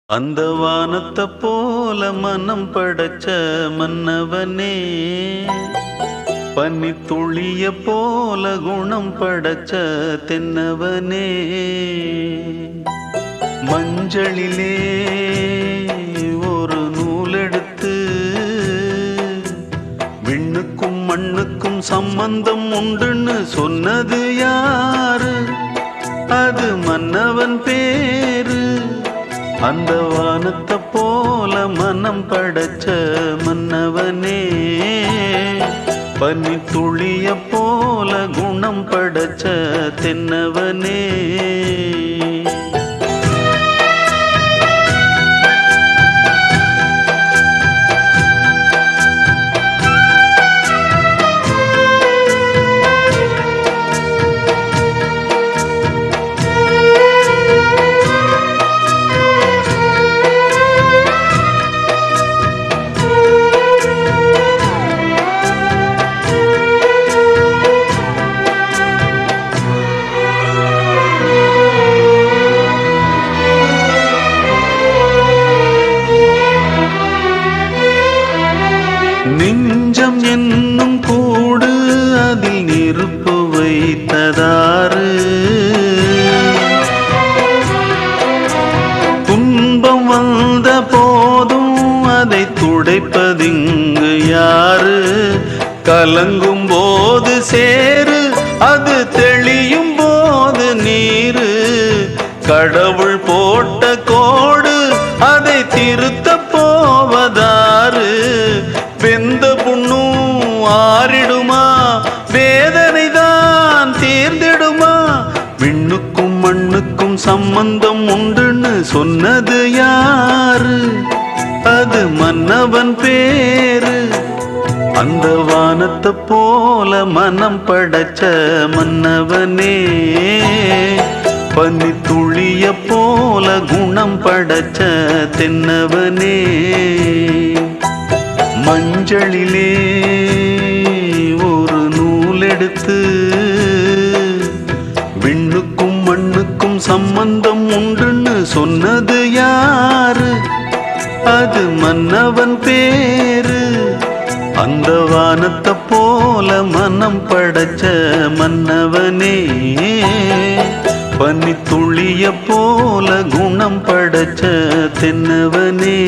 அந்த வானத்தை போல மனம் படைச்ச மன்னவனே, பனி துளிய போல குணம் படைச்ச தென்னவனே, மஞ்சளிலே ஒரு நூலெடுத்து விண்ணுக்கும் மண்ணுக்கும் சம்பந்தம் உண்டுன்னு சொன்னது யாரு? அது மன்னவன் பேரு. அந்த வானத்தை போல மனம் படைச்ச மன்னவனே, பனி துளிய போல குணம் படைச்ச தென்னவனே. நெஞ்சம் என்னும் கூடு அதில் நெருப்பு வைத்ததாறு? துன்பம் வந்த போதும் அதை துடைப்பதிங்கு யாரு? கலங்கும் போது சேரு, அது தெளியும் போது நீரு. கடவுள் போட்ட கோடு அதை திருத்த போவதாறு? வெந்த புண்ணும் ஆறிடுமா? வேதனை தான் தீர்ந்திடுமா? விண்ணுக்கும் மண்ணுக்கும் சம்பந்தம் உண்டுன்னு சொன்னது யாரு? அது மன்னவன் பேரு. அந்த வானத்தை போல மனம் படைச்ச மன்னவனே, பனி துளிய போல குணம் படைச்ச தென்னவனே, மஞ்சளிலே ஒரு நூலெடுத்து விண்ணுக்கும் மண்ணுக்கும் சம்பந்தம் உண்டுன்னு சொன்னது யாரு? அது மன்னவன் பேரு. அந்த வானத்தை போல மனம் படைச்ச மன்னவனே, பனி துளிய போல குணம் படைச்ச தென்னவனே.